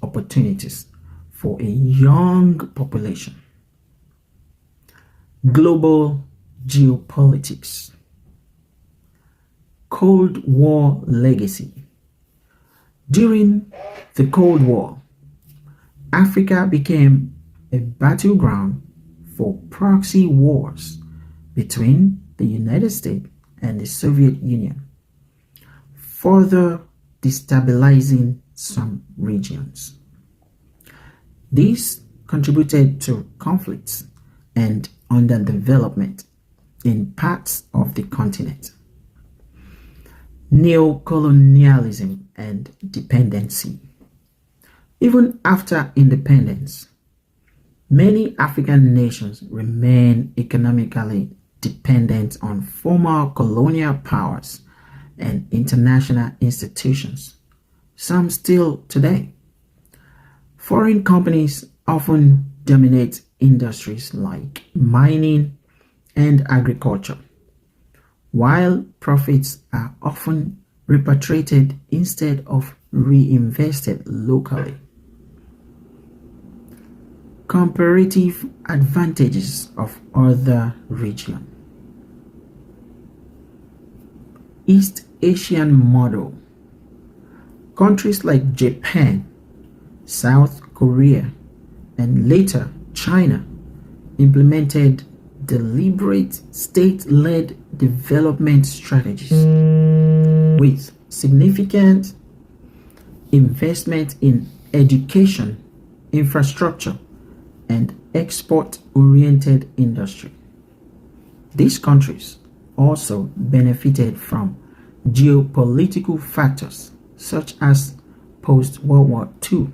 opportunities for a young population. Global geopolitics. Cold War legacy. During the Cold War, Africa became a battleground for proxy wars between the United States and the Soviet Union, further destabilizing some regions. This contributed to conflicts and underdevelopment in parts of the continent. Neocolonialism and dependency. Even after independence, many African nations remain economically dependent on former colonial powers and international institutions, some still today. Foreign companies often dominate industries like mining and agriculture, while profits are often repatriated instead of reinvested locally. Comparative advantages of other regions. East Asian model. Countries like Japan, South Korea, and later China implemented deliberate state-led development strategies with significant investment in education, infrastructure, and export-oriented industry. These countries also benefited from geopolitical factors such as post-World War II,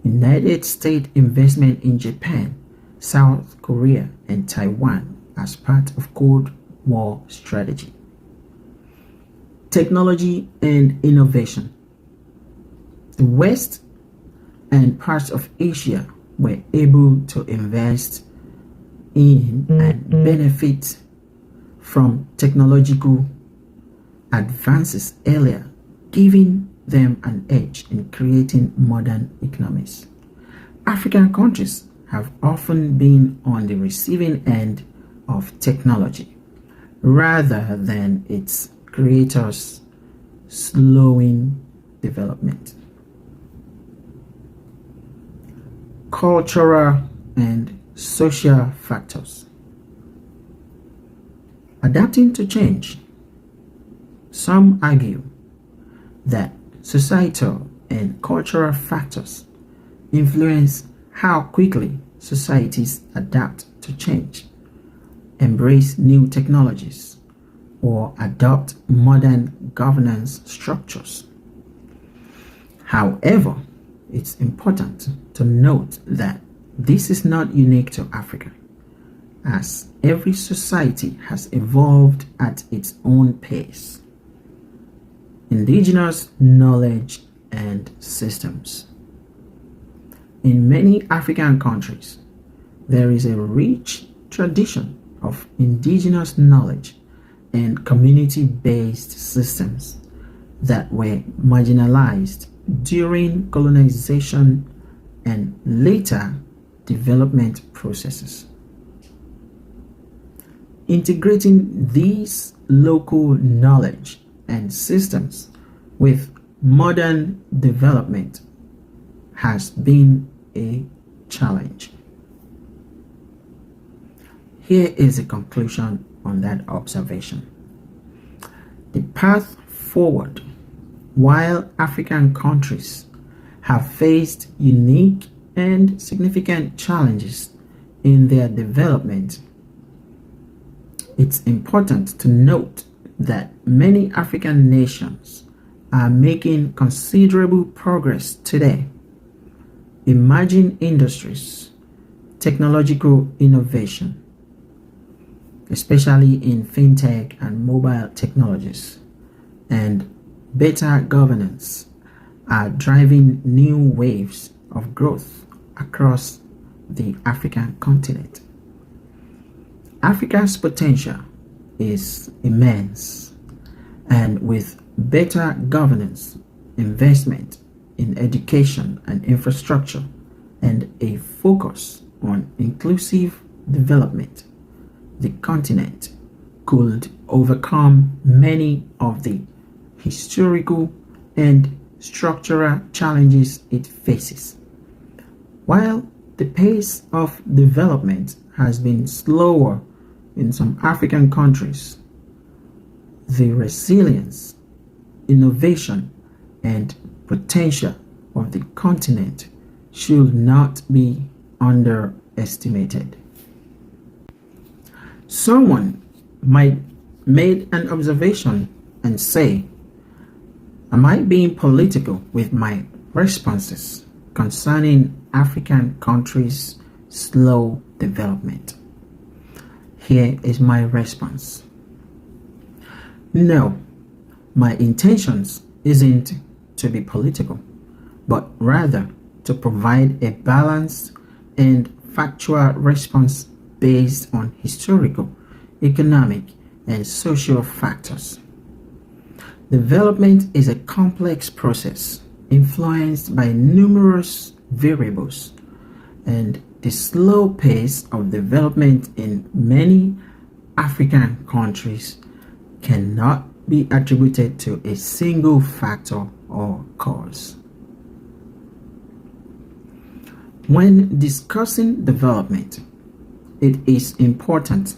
United States investment in Japan, South Korea, and Taiwan as part of Cold War strategy. Technology and innovation. The West and parts of Asia were able to invest in and benefit from technological advances earlier, giving them an edge in creating modern economies. African countries have often been on the receiving end of technology rather than its creators, slowing development. Cultural and social factors. Adapting to change. Some argue that societal and cultural factors influence how quickly societies adapt to change, embrace new technologies, or adopt modern governance structures. However, it's important to note that this is not unique to Africa, as every society has evolved at its own pace. Indigenous knowledge and systems. In many African countries, there is a rich tradition of indigenous knowledge and community-based systems that were marginalized during colonization and later development processes. Integrating these local knowledge and systems with modern development has been a challenge. Here is a conclusion on that observation. The path forward. While African countries have faced unique and significant challenges in their development, it's important to note that many African nations are making considerable progress today. Emerging industries, technological innovation, especially in fintech and mobile technologies, and better governance are driving new waves of growth across the African continent. Africa's potential is immense, and with better governance, investment, in education and infrastructure, and a focus on inclusive development, the continent could overcome many of the historical and structural challenges it faces. While the pace of development has been slower in some African countries, the resilience, innovation, and potential of the continent should not be underestimated. Someone might make an observation and say, am I being political with my responses concerning African countries' slow development? Here is my response. No, my intentions isn't to be political, but rather to provide a balanced and factual response based on historical, economic, and social factors. Development is a complex process influenced by numerous variables, and the slow pace of development in many African countries cannot be attributed to a single factor or cause. When discussing development, it is important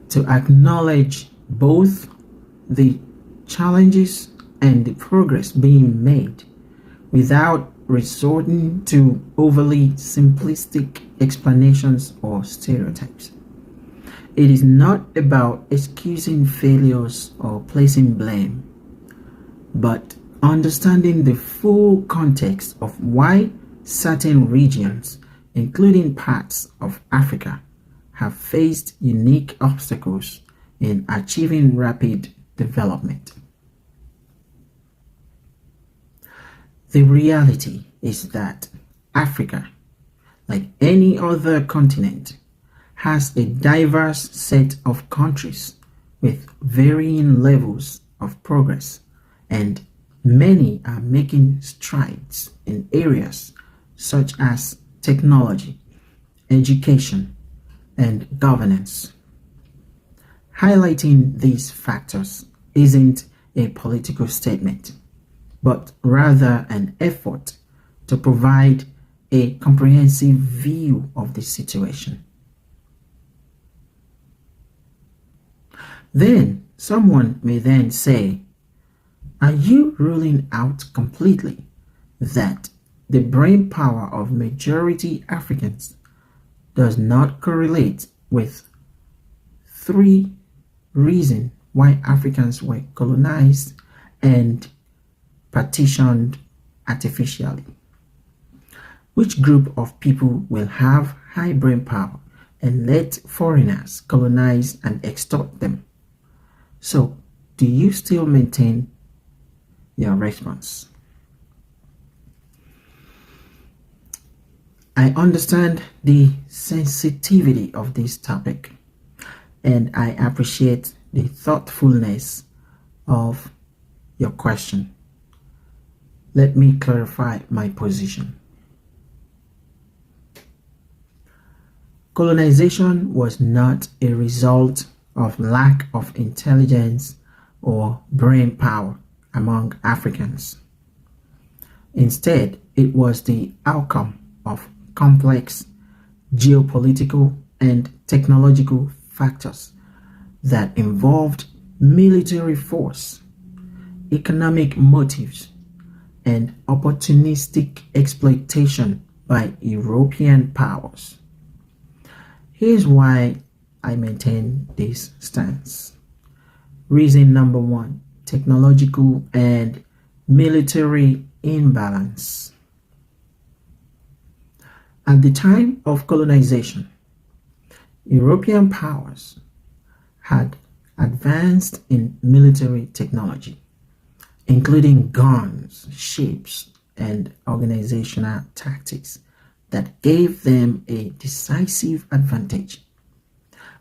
to acknowledge both the challenges and the progress being made without resorting to overly simplistic explanations or stereotypes. It is not about excusing failures or placing blame, but understanding the full context of why certain regions, including parts of Africa, have faced unique obstacles in achieving rapid development. The reality is that Africa, like any other continent, has a diverse set of countries with varying levels of progress, and many are making strides in areas such as technology, education, and governance. Highlighting these factors isn't a political statement, but rather an effort to provide a comprehensive view of the situation. Then someone may then say, are you ruling out completely that the brain power of majority Africans does not correlate with three reasons why Africans were colonized and partitioned artificially? Which group of people will have high brain power and let foreigners colonize and extort them? So, do you still maintain your response? I understand the sensitivity of this topic, and I appreciate the thoughtfulness of your question. Let me clarify my position. Colonization was not a result of lack of intelligence or brain power among Africans. Instead, it was the outcome of complex geopolitical and technological factors that involved military force, economic motives, and opportunistic exploitation by European powers. Here's why I maintain this stance. Reason number one, technological and military imbalance. At the time of colonization, European powers had advanced in military technology, including guns, ships, and organizational tactics that gave them a decisive advantage.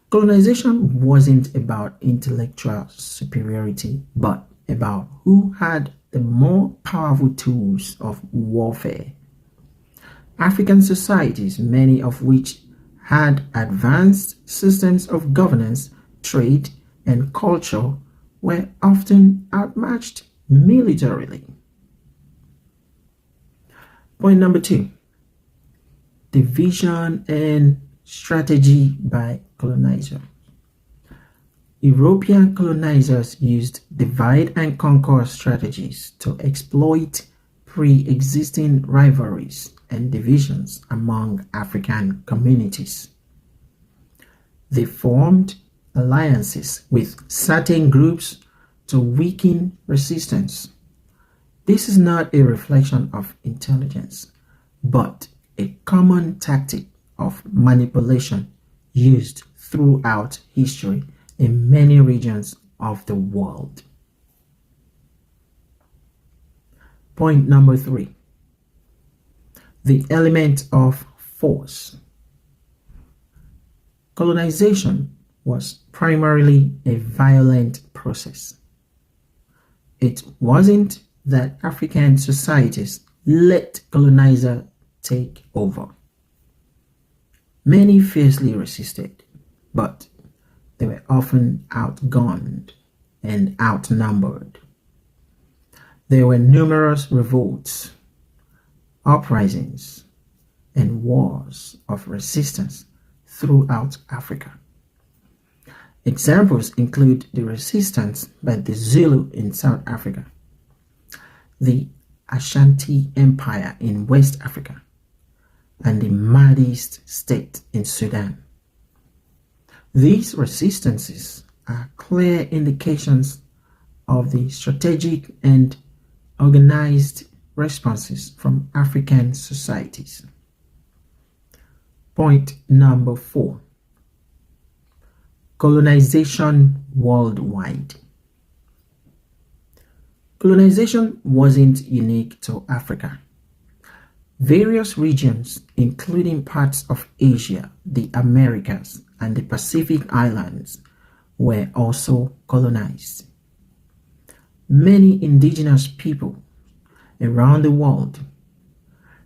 Colonization wasn't about intellectual superiority, but about who had the more powerful tools of warfare. African societies, many of which had advanced systems of governance, trade, and culture, were often outmatched militarily. Point number 2. Division and strategy by colonizer. European colonizers used divide and conquer strategies to exploit pre-existing rivalries and divisions among African communities. They formed alliances with certain groups to weaken resistance. This is not a reflection of intelligence, but a common tactic of manipulation used throughout history in many regions of the world. Point number 3. The element of force. Colonization was primarily a violent process. It wasn't that African societies let colonizer take over. Many fiercely resisted, but they were often outgunned and outnumbered. There were numerous revolts, uprisings, and wars of resistance throughout Africa. Examples include the resistance by the Zulu in South Africa, the Ashanti Empire in West Africa, and the Mahdist state in Sudan. These resistances are clear indications of the strategic and organized responses from African societies. Point number 4. Colonization worldwide. Colonization wasn't unique to Africa. Various regions, including parts of Asia, the Americas, and the Pacific Islands, were also colonized. Many indigenous people around the world,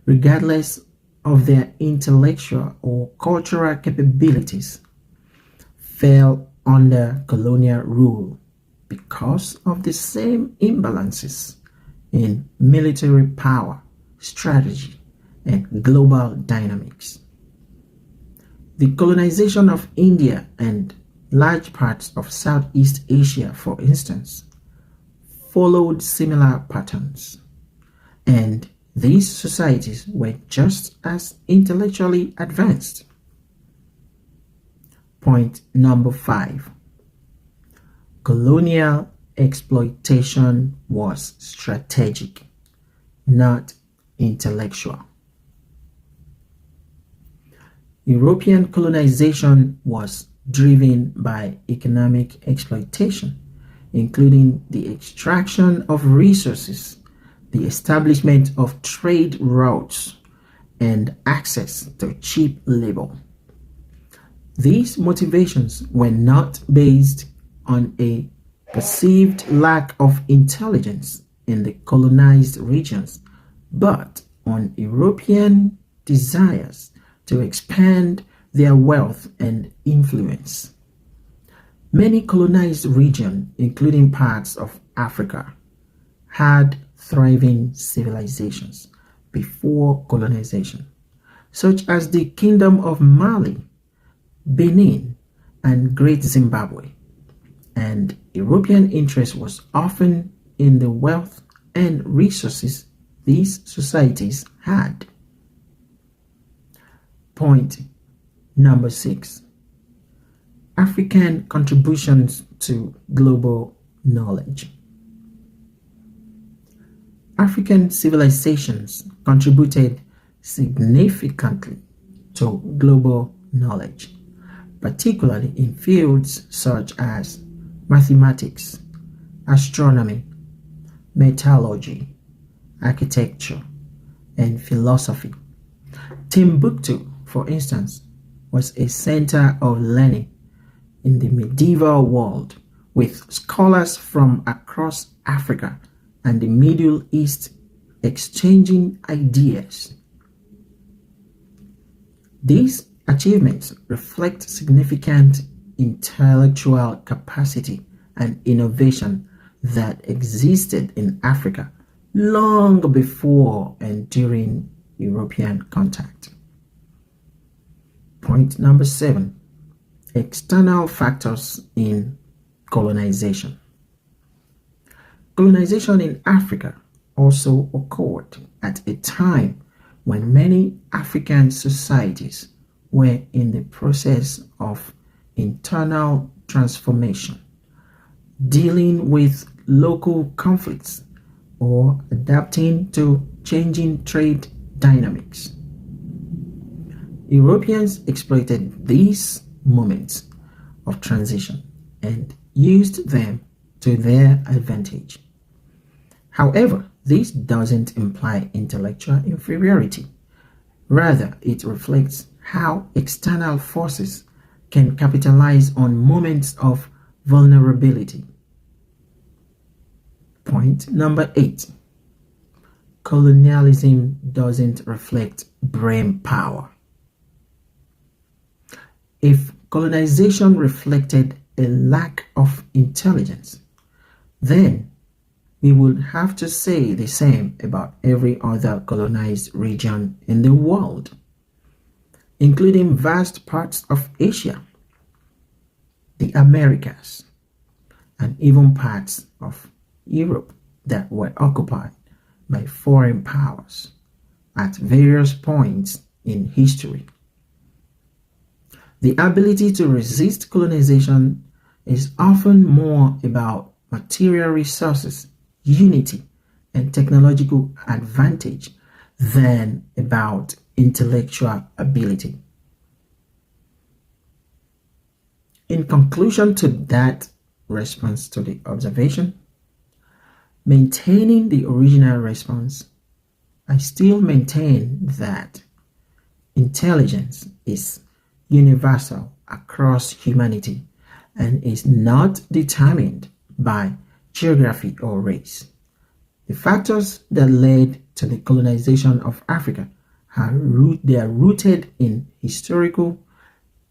regardless of their intellectual or cultural capabilities, fell under colonial rule because of the same imbalances in military power, strategy, and global dynamics. The colonization of India and large parts of Southeast Asia, for instance, followed similar patterns, and these societies were just as intellectually advanced. Point number 5. Colonial exploitation was strategic, not intellectual. European colonization was driven by economic exploitation, including the extraction of resources, the establishment of trade routes, and access to cheap labor. These motivations were not based on a perceived lack of intelligence in the colonized regions, but on European desires to expand their wealth and influence. Many colonized regions, including parts of Africa, had thriving civilizations before colonization, such as the Kingdom of Mali, Benin, and Great Zimbabwe, and European interest was often in the wealth and resources these societies had. Point number 6. African contributions to global knowledge. African civilizations contributed significantly to global knowledge, particularly in fields such as mathematics, astronomy, metallurgy, architecture, and philosophy. Timbuktu, for instance, was a center of learning in the medieval world, with scholars from across Africa and the Middle East exchanging ideas. These achievements reflect significant intellectual capacity and innovation that existed in Africa long before and during European contact. Point number 7. External factors in colonization. Colonization in Africa also occurred at a time when many African societies were in the process of internal transformation, dealing with local conflicts or adapting to changing trade dynamics. Europeans exploited these moments of transition and used them to their advantage. However, this doesn't imply intellectual inferiority. Rather, it reflects how external forces can capitalize on moments of vulnerability. Point number 8. Colonialism doesn't reflect brain power. If colonization reflected a lack of intelligence, then we would have to say the same about every other colonized region in the world, including vast parts of Asia, the Americas, and even parts of Europe that were occupied by foreign powers at various points in history. The ability to resist colonization is often more about material resources, unity, and technological advantage than about intellectual ability. In conclusion to that response to the observation, maintaining the original response, I still maintain that intelligence is universal across humanity and is not determined by geography or race. The factors that led to the colonization of Africa are rooted in historical,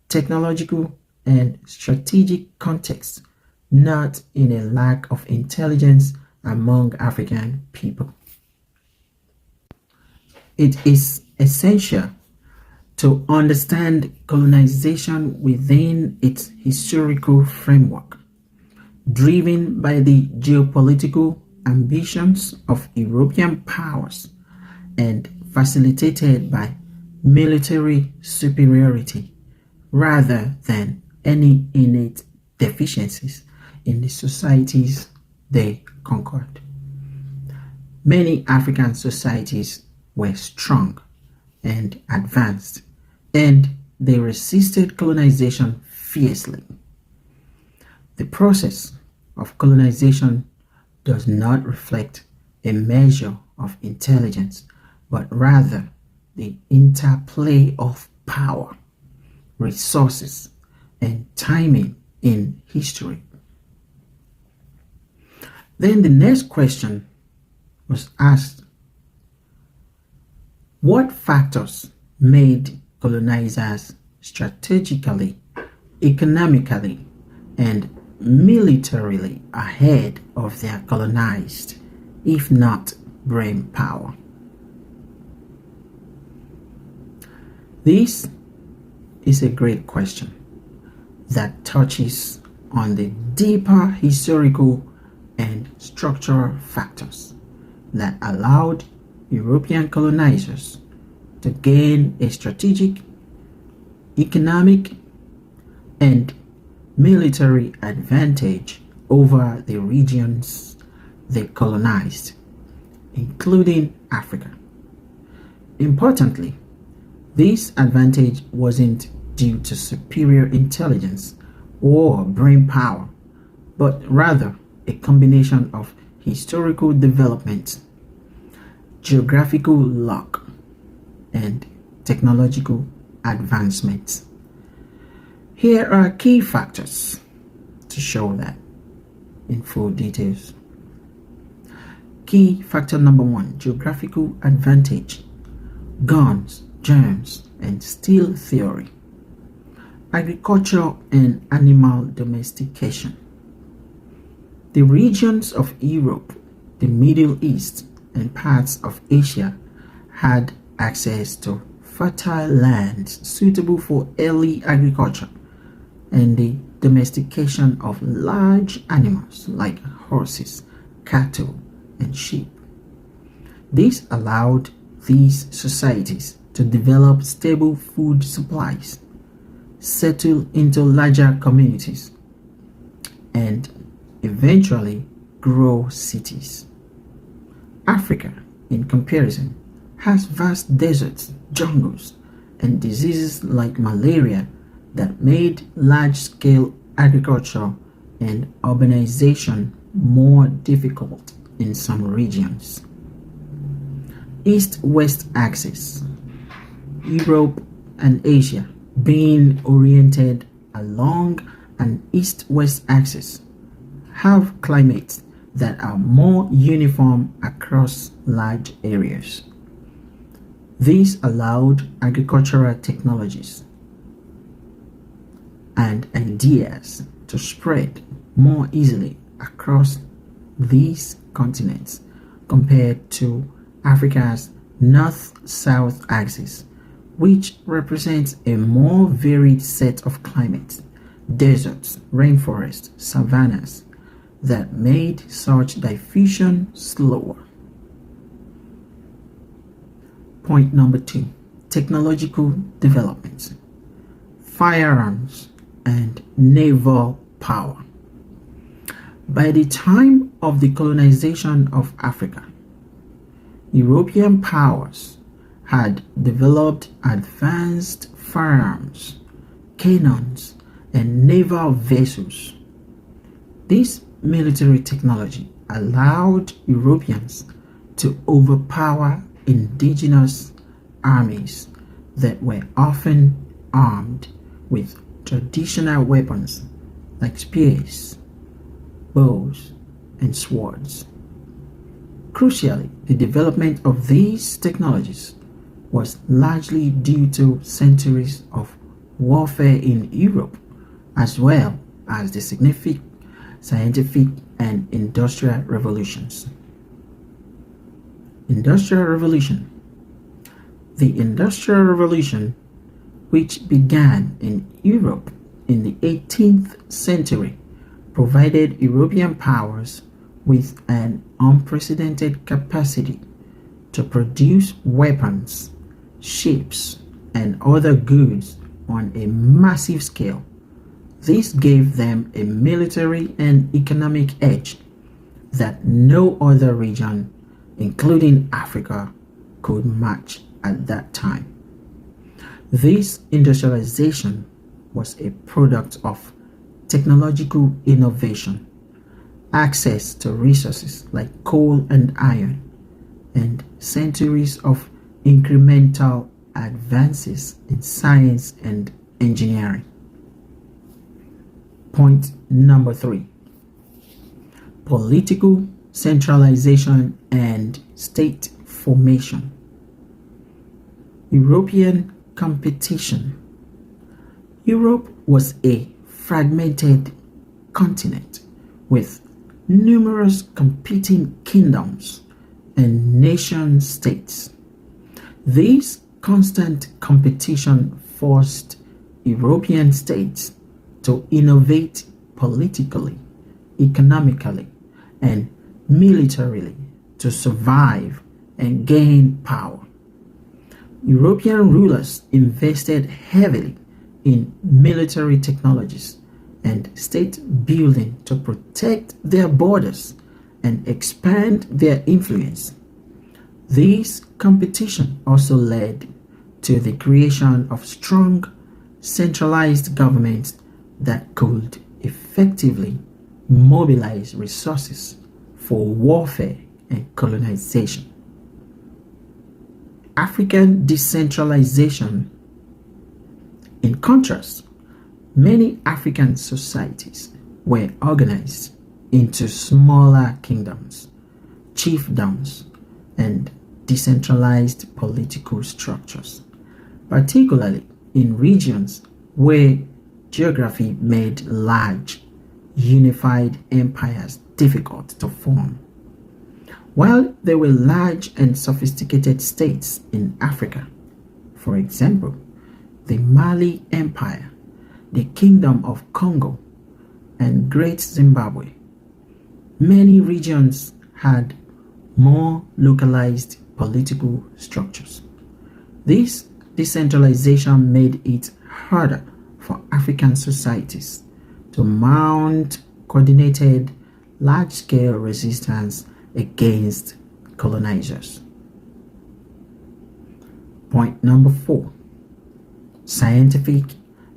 technological, and strategic contexts, not in a lack of intelligence among African people. It is essential to understand colonization within its historical framework, driven by the geopolitical ambitions of European powers and facilitated by military superiority rather than any innate deficiencies in the societies they conquered. Many African societies were strong and advanced, and they resisted colonization fiercely. The process of colonization does not reflect a measure of intelligence, but rather the interplay of power, resources, and timing in history. Then the next question was asked: what factors made colonizers strategically, economically, and militarily ahead of their colonized, if not brain power? This is a great question that touches on the deeper historical and structural factors that allowed European colonizers to gain a strategic, economic, and military advantage over the regions they colonized, including Africa. Importantly, this advantage wasn't due to superior intelligence or brain power, but rather a combination of historical development, geographical luck, and technological advancements. Here are key factors to show that in full details. Key factor number 1, geographical advantage, guns, germs, and steel theory. Agriculture and animal domestication. The regions of Europe, the Middle East, and parts of Asia had access to fertile lands suitable for early agriculture and the domestication of large animals like horses, cattle, and sheep. This allowed these societies to develop stable food supplies, settle into larger communities, and eventually grow cities. Africa, in comparison, has vast deserts, jungles, and diseases like malaria that made large-scale agriculture and urbanization more difficult in some regions. East-West axis. Europe and Asia being oriented along an east-west axis have climates that are more uniform across large areas. This allowed agricultural technologies and ideas to spread more easily across these continents compared to Africa's north-south axis, which represents a more varied set of climates, deserts, rainforests, savannas, that made such diffusion slower. Point number 2, technological developments, firearms, and naval power. By the time of the colonization of Africa, European powers had developed advanced firearms, cannons, and naval vessels. This military technology allowed Europeans to overpower indigenous armies that were often armed with traditional weapons like spears, bows, and swords. Crucially, the development of these technologies was largely due to centuries of warfare in Europe, as well as the significant scientific and industrial revolutions. Industrial Revolution. The Industrial Revolution, which began in Europe in the 18th century, provided European powers with an unprecedented capacity to produce weapons, ships, and other goods on a massive scale. This gave them a military and economic edge that no other region, including Africa, could match at that time. This industrialization was a product of technological innovation, access to resources like coal and iron, and centuries of incremental advances in science and engineering. Point number 3, political centralization and state formation. European competition. Europe was a fragmented continent with numerous competing kingdoms and nation states. This constant competition forced European states to innovate politically, economically, and militarily to survive and gain power. European rulers invested heavily in military technologies and state building to protect their borders and expand their influence. This competition also led to the creation of strong, centralized governments that could effectively mobilize resources for warfare and colonization. African decentralization. In contrast, many African societies were organized into smaller kingdoms, chiefdoms, and decentralized political structures, particularly in regions where geography made large, unified empires difficult to form. While there were large and sophisticated states in Africa, for example, the Mali Empire, the Kingdom of Congo, and Great Zimbabwe, many regions had more localized political structures. This decentralization made it harder for African societies to mount coordinated, large-scale resistance against colonizers. Point number 4. Scientific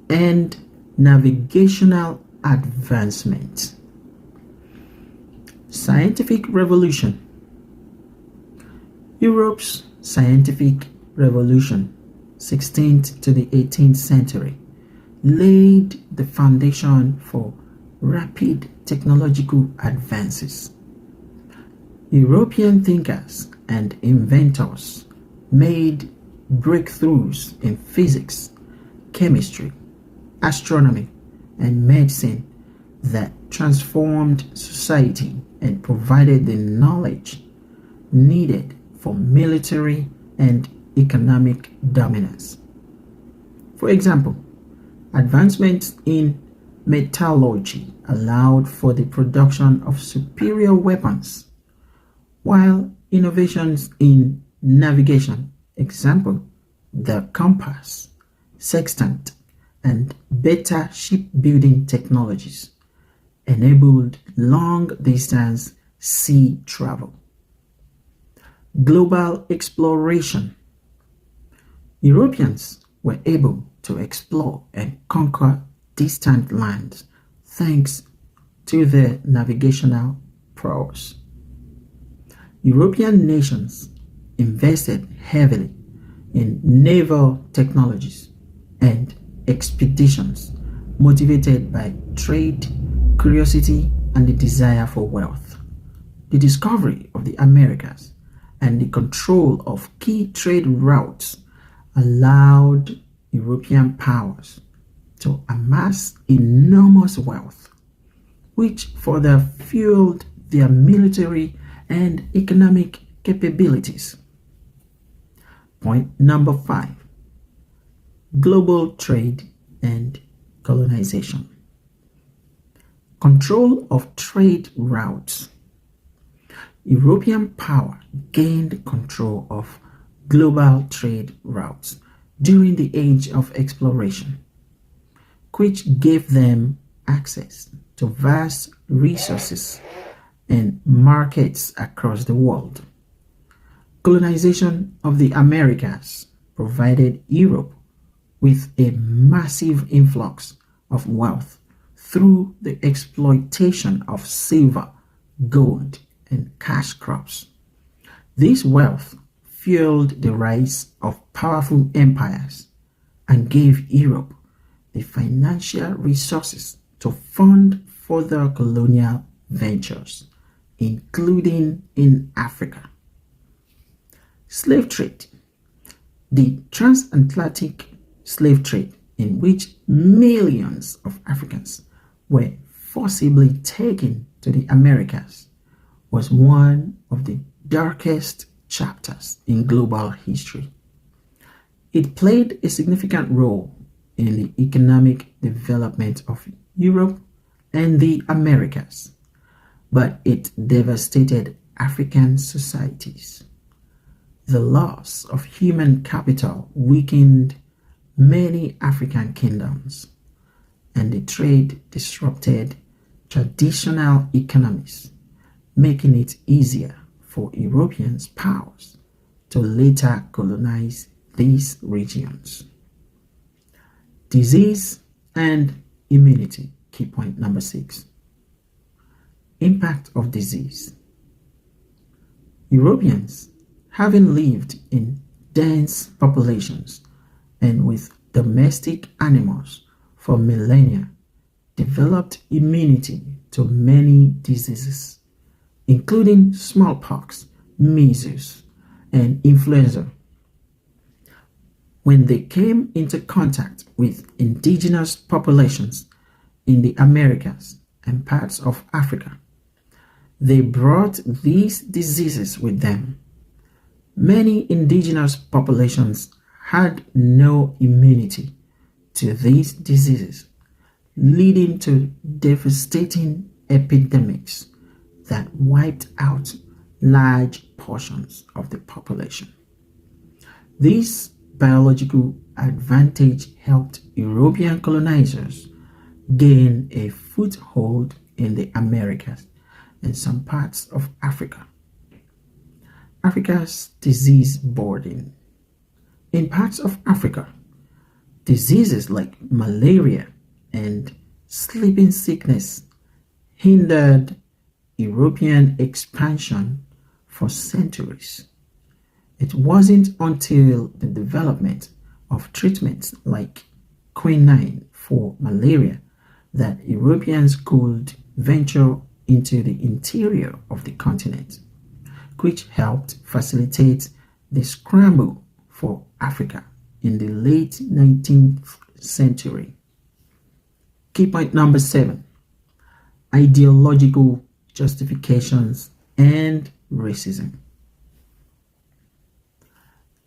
and navigational advancement. Scientific revolution. Europe's scientific revolution, 16th to the 18th century, laid the foundation for rapid technological advances. European thinkers and inventors made breakthroughs in physics, chemistry, astronomy, and medicine that transformed society and provided the knowledge needed for military and economic dominance. For example, advancements in metallurgy allowed for the production of superior weapons, while innovations in navigation, example, the compass, sextant, and better shipbuilding technologies, enabled long-distance sea travel. Global exploration. Europeans were able to explore and conquer distant lands thanks to their navigational prowess. European nations invested heavily in naval technologies and expeditions motivated by trade, curiosity, and the desire for wealth. The discovery of the Americas and the control of key trade routes allowed European powers to amass enormous wealth, which further fueled their military and economic capabilities. Point number 5. Global trade and colonization. Control of trade routes. European power gained control of global trade routes during the age of exploration, which gave them access to vast resources and markets across the world. Colonization of the Americas provided Europe with a massive influx of wealth through the exploitation of silver, gold, and cash crops. This wealth fueled the rise of powerful empires and gave Europe the financial resources to fund further colonial ventures, including in Africa. Slave trade. The transatlantic slave trade, in which millions of Africans were forcibly taken to the Americas, was one of the darkest chapters in global history. It played a significant role in the economic development of Europe and the Americas, but it devastated African societies. The loss of human capital weakened many African kingdoms, and the trade disrupted traditional economies, making it easier for European powers to later colonize these regions. Disease and immunity. Key point number 6. Impact of disease. Europeans, having lived in dense populations and with domestic animals for millennia, developed immunity to many diseases, including smallpox, measles, and influenza. When they came into contact with indigenous populations in the Americas and parts of Africa, they brought these diseases with them. Many indigenous populations had no immunity to these diseases, leading to devastating epidemics that wiped out large portions of the population. This biological advantage helped European colonizers gain a foothold in the Americas and some parts of Africa. Africa's disease burden. In parts of Africa, diseases like malaria and sleeping sickness hindered European expansion for centuries. It wasn't until the development of treatments like quinine for malaria that Europeans could venture into the interior of the continent, which helped facilitate the scramble for Africa in the late 19th century. Key point number 7: ideological justifications and racism.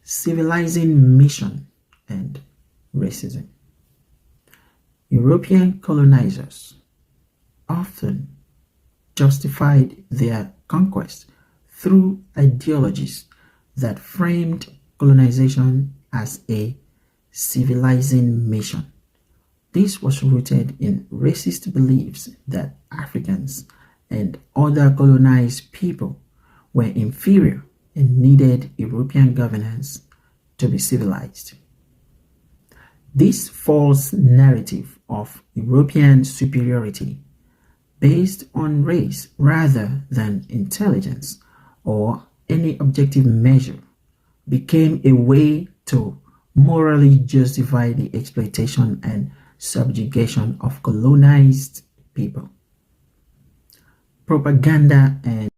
Civilizing mission and racism. European colonizers often justified their conquest through ideologies that framed colonization as a civilizing mission. This was rooted in racist beliefs that Africans and other colonized people were inferior and needed European governance to be civilized. This false narrative of European superiority based on race rather than intelligence or any objective measure became a way to morally justify the exploitation and subjugation of colonized people. Propaganda and